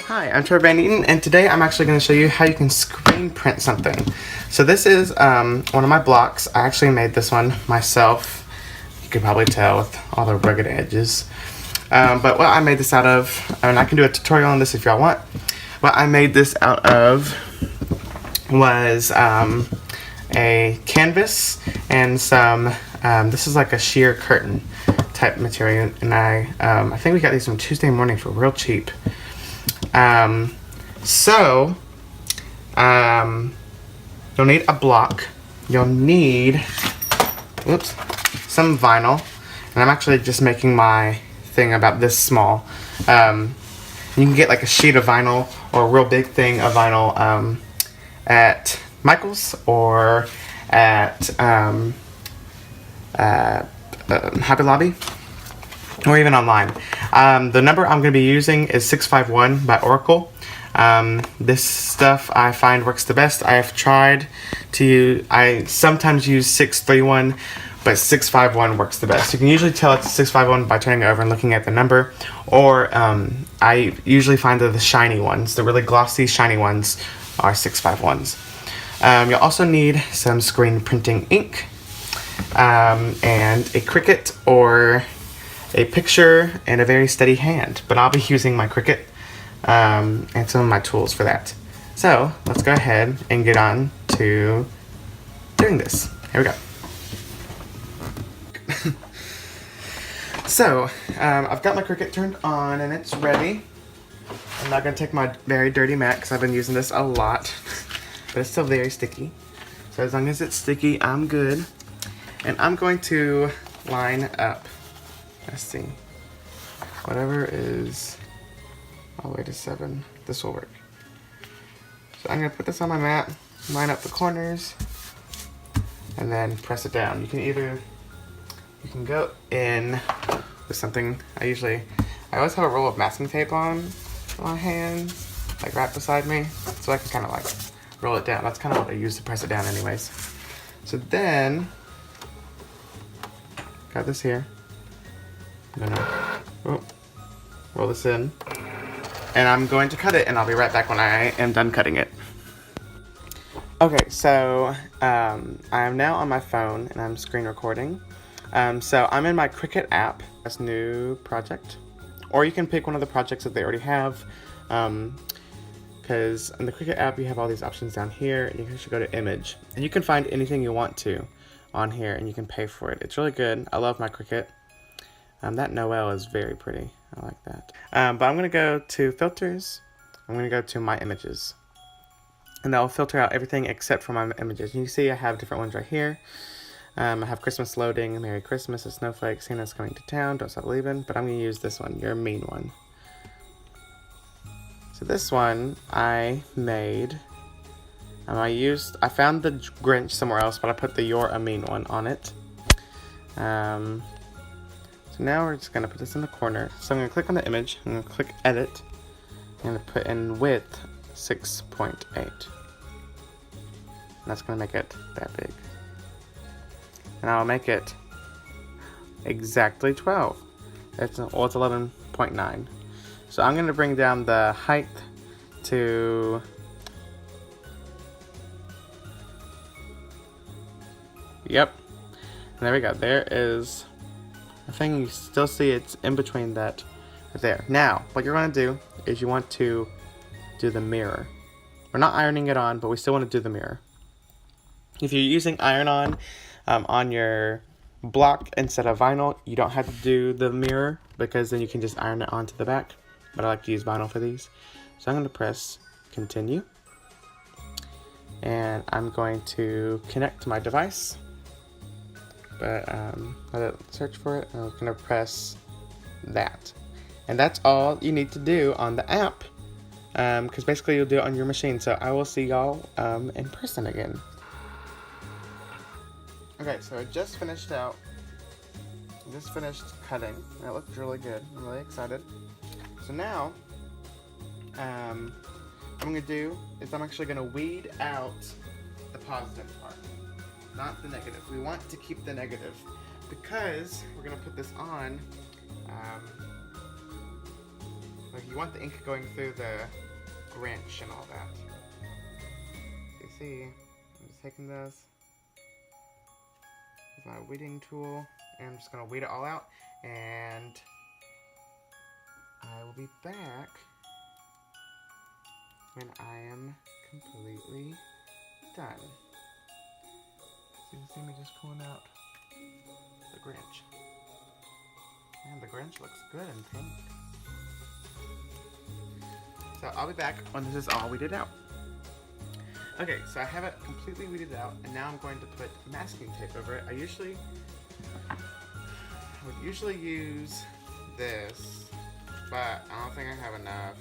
Hi, I'm Trevor and today I'm actually going to show you how you can screen print something. So this is one of my blocks. I actually made this one myself. You can probably tell with all the rugged edges. But what I made this out of, and I can do a tutorial on this if y'all want. What I made this out of was a canvas and some, this is like a sheer curtain type material, and I think we got these from Tuesday Morning for real cheap. You'll need a block, you'll need, some vinyl, and I'm actually just making my thing about this small. You can get like a sheet of vinyl or a real big thing of vinyl at Michael's or at Hobby Lobby, or even online. The number I'm going to be using is 651 by Oracle. This stuff I find works the best. I have tried to use, I sometimes use 631, but 651 works the best. You can usually tell it's 651 by turning it over and looking at the number, or I usually find that the shiny ones, the really glossy shiny ones, are 651s. You'll also need some screen printing ink, and a Cricut or a picture and a very steady hand, but I'll be using my Cricut and some of my tools for that. So let's go ahead and get on to doing this. Here we go. So I've got my Cricut turned on and it's ready. I'm not going to take my very dirty mat because I've been using this a lot, but it's still very sticky. So as long as it's sticky, I'm good. And I'm going to line up, let's see, whatever is all the way to 7, this will work. So I'm going to put this on my mat, line up the corners, and then press it down. You can go in with something. I always have a roll of masking tape on my hand, like right beside me, so I can kind of like roll it down. That's kind of what I use to press it down anyways. So then, got this here. I'm gonna roll this in, and I'm going to cut it, and I'll be right back when I am done cutting it. Okay, so I am now on my phone, and I'm screen recording. So I'm in my Cricut app, this new project, or you can pick one of the projects that they already have, because in the Cricut app you have all these options down here, and you should go to image, and you can find anything you want to on here, and you can pay for it. It's really good. I love my Cricut. That Noel is very pretty. I like that. But I'm going to go to filters. I'm going to go to my images. And that will filter out everything except for my images. You can see I have different ones right here. I have Christmas loading, Merry Christmas, a snowflake, Santa's coming to town, don't stop believing. But I'm going to use this one, You're a Mean One. So this one I made. I found the Grinch somewhere else, but I put the You're a Mean One on it. So now we're just going to put this in the corner. So I'm going to click on the image, I'm going to click edit, I'm going to put in width 6.8. And that's going to make it that big. And I'll make it exactly 12. It's 11.9. So I'm going to bring down the height to, yep. And there we go. There is a thing. You still see it's in between that right there. Now, what you're going to do is you want to do the mirror. We're not ironing it on, but we still want to do the mirror. If you're using iron-on your block instead of vinyl, you don't have to do the mirror because then you can just iron it onto the back. But I like to use vinyl for these. So I'm going to press continue. And I'm going to connect to my device. But let it search for it. I'm going to press that. And that's all you need to do on the app. Because basically you'll do it on your machine. So I will see y'all in person again. Okay, so I just finished cutting. It looked really good. I'm really excited. So now, what I'm going to do is I'm actually going to weed out the positive part, not the negative. We want to keep the negative because we're going to put this on you want the ink going through the Grinch and all that. So you see, I'm just taking this with my weeding tool, and I'm just going to weed it all out, and I will be back when I am completely done. So you can see me just pulling out the Grinch. And the Grinch looks good in pink. So I'll be back when this is all weeded out. Okay, so I have it completely weeded out, and now I'm going to put masking tape over it. I would usually use this, but I don't think I have enough.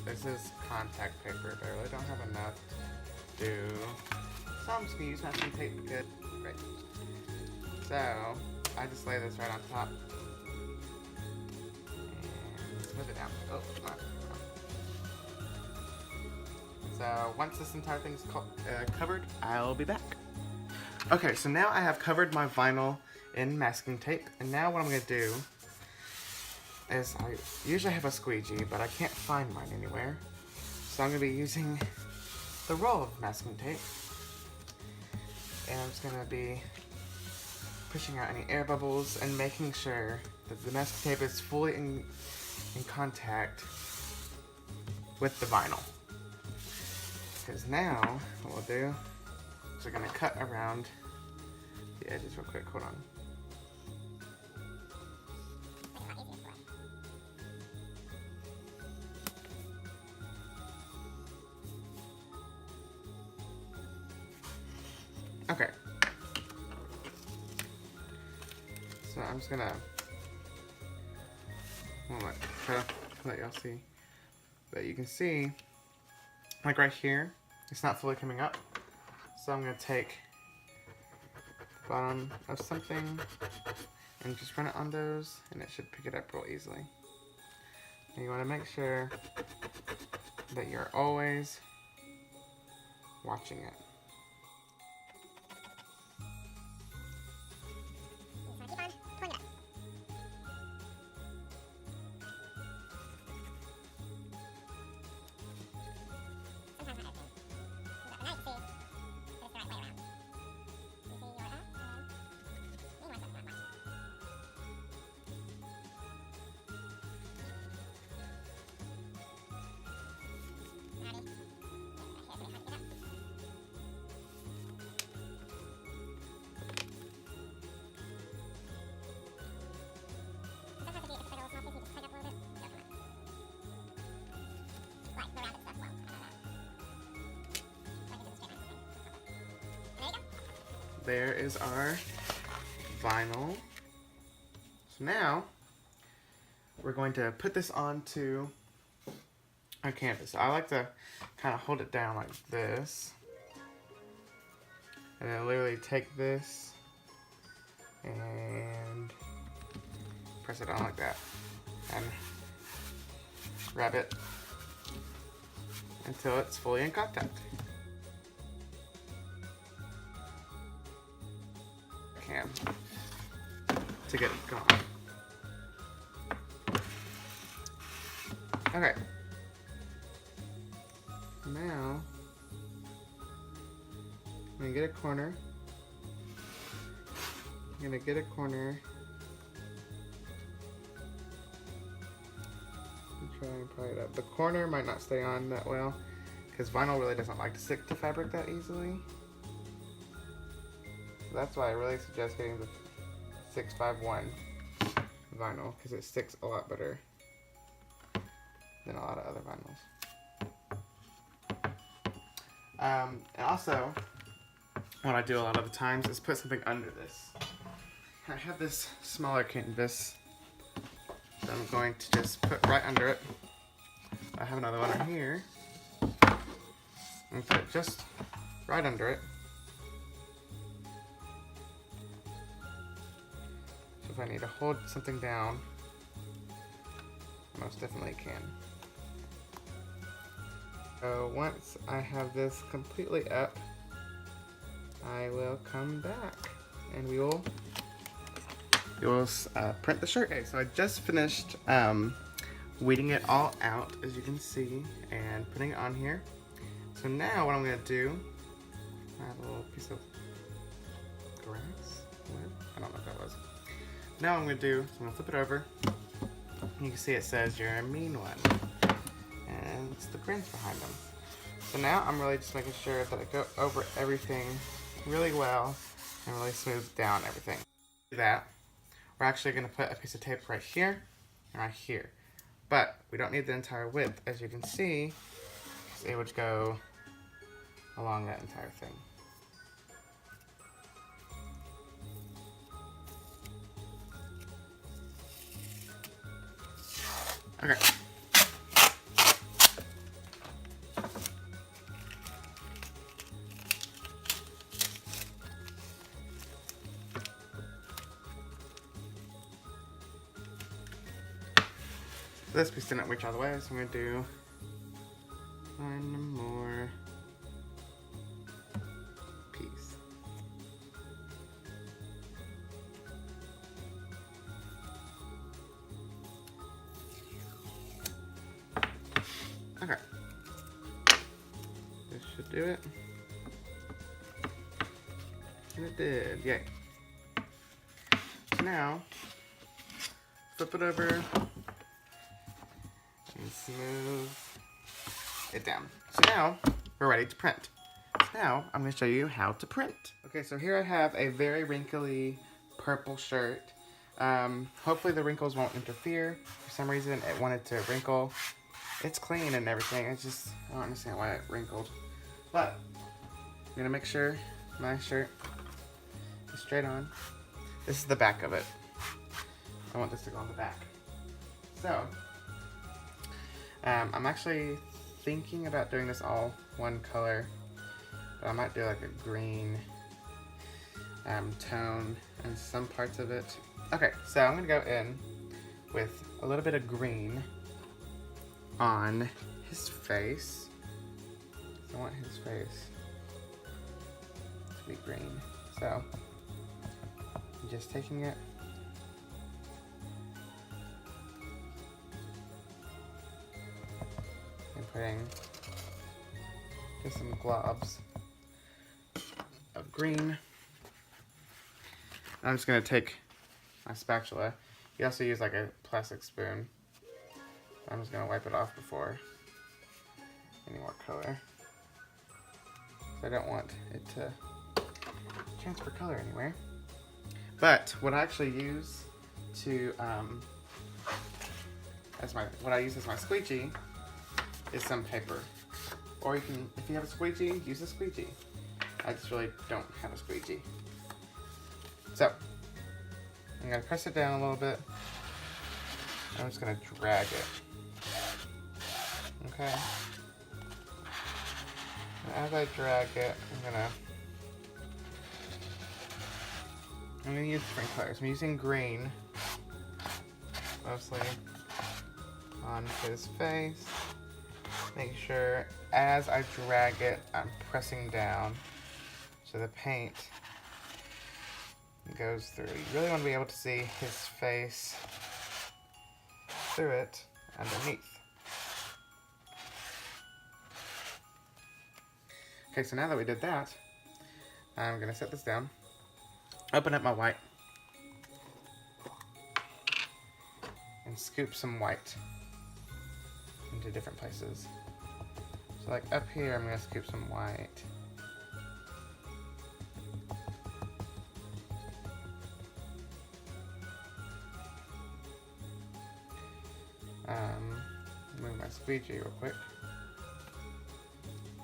This is contact paper, but I really don't have enough to do. So I'm just gonna use masking tape because great. So I just lay this right on top and smooth it down. Oh, come on. So once this entire thing's covered, I'll be back. Okay, so now I have covered my vinyl in masking tape, and now what I'm gonna do is I usually have a squeegee, but I can't find mine anywhere. So I'm gonna be using the roll of masking tape, and I'm just gonna be pushing out any air bubbles and making sure that the masking tape is fully in contact with the vinyl. Because now, what we'll do is we're gonna cut around the edges real quick. Hold on. Okay. So I'm just gonna try to let y'all see. But you can see, like right here, it's not fully coming up. So I'm gonna take the bottom of something and just run it on those, and it should pick it up real easily. And you wanna make sure that you're always watching it. There is our vinyl. So now we're going to put this onto our canvas. I like to kind of hold it down like this, and then literally take this and press it on like that and rub it until it's fully in contact. To get it going. Okay. Now I'm gonna get a corner. I'm gonna get a corner. And try and pry it up. The corner might not stay on that well because vinyl really doesn't like to stick to fabric that easily. That's why I really suggest getting the 651 vinyl, because it sticks a lot better than a lot of other vinyls. And also, what I do a lot of the times is put something under this. I have this smaller canvas that I'm going to just put right under it. I have another one right here. And put it just right under it. If I need to hold something down, I most definitely can. So once I have this completely up, I will come back and we will print the shirt. Okay, so I just finished weeding it all out, as you can see, and putting it on here. So now what I'm gonna do, I have a little piece of grass, wood, I don't know what that was. Now what I'm gonna do is I'm gonna flip it over. You can see it says you're a mean one. And it's the grins behind them. So now I'm really just making sure that I go over everything really well and really smooth down everything. Do that. We're actually gonna put a piece of tape right here and right here. But we don't need the entire width, as you can see, because it would go along that entire thing. Okay. This piece didn't reach all the way, so I'm gonna do one more piece. Okay. This should do it. And it did, yay. So now, flip it over and smooth it down. So now, we're ready to print. So now, I'm gonna show you how to print. Okay, so here I have a very wrinkly purple shirt. Hopefully the wrinkles won't interfere. For some reason, it wanted to wrinkle. It's clean and everything, it's just, I don't understand why it wrinkled. But, I'm gonna make sure my shirt is straight on. This is the back of it. I want this to go on the back. So, I'm actually thinking about doing this all one color, but I might do like a green tone in some parts of it. Okay, so I'm gonna go in with a little bit of green on his face. I want his face to be green. So, I'm just taking it and putting just some globs of green. I'm just gonna take my spatula. You also use like a plastic spoon. I'm just gonna wipe it off before any more color. I don't want it to transfer color anywhere. But what I actually use to what I use as my squeegee is some paper. Or you can, if you have a squeegee, use a squeegee. I just really don't have a squeegee. So, I'm gonna press it down a little bit. I'm just gonna drag it. Okay. And as I drag it, I'm gonna use different colors. I'm using green, mostly on his face. Make sure as I drag it, I'm pressing down so the paint goes through. You really want to be able to see his face through it underneath. Okay, so now that we did that, I'm gonna set this down, open up my white, and scoop some white into different places. So like up here, I'm gonna scoop some white. Move my squeegee real quick.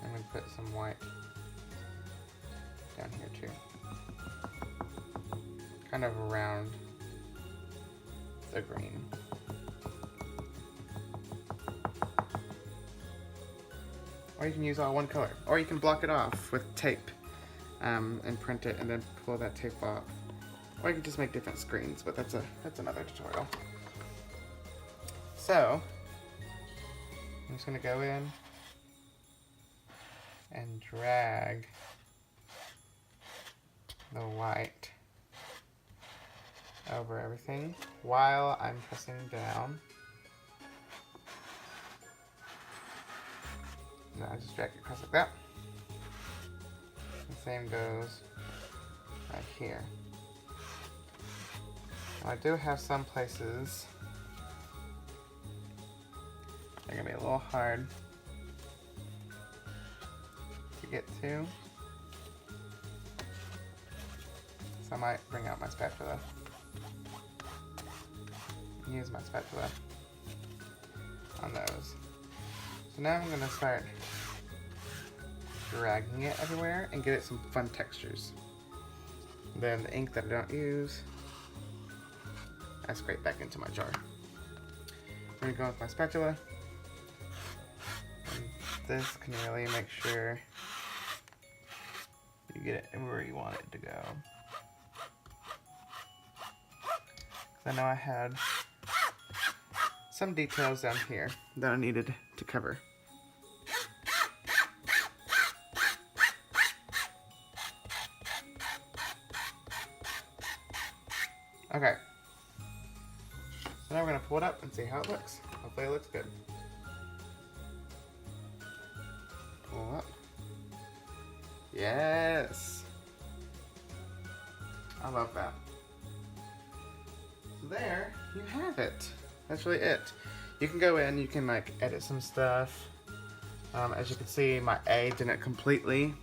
I'm gonna put some white down here too. Kind of around the green. Or you can use all one color. Or you can block it off with tape and print it and then pull that tape off. Or you can just make different screens, but that's another tutorial. So, I'm just gonna go in and drag the white over everything while I'm pressing down So I just drag it across like that. The same goes right here. Now, I do have some places they're gonna be a little hard to get to. So I might bring out my spatula. Use my spatula on those. So now I'm gonna start dragging it everywhere and get it some fun textures. Then the ink that I don't use, I scrape back into my jar. I'm gonna go with my spatula. And this can really make sure you get it where you want it to go. I know I had some details down here that I needed to cover. Okay. So now we're gonna pull it up and see how it looks. Hopefully it looks good. Pull up. Yes! I love that. So there you have it. That's really it. You can go in, you can like edit some stuff. As you can see, my A didn't completely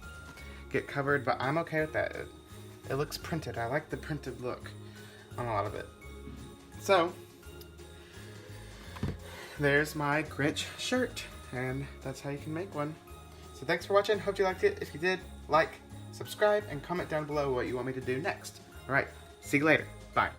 get covered, but I'm okay with that. It looks printed. I like the printed look on a lot of it. So, there's my Grinch shirt, and that's how you can make one. So thanks for watching. Hope you liked it. If you did, like, subscribe, and comment down below what you want me to do next. Alright, see you later. Bye.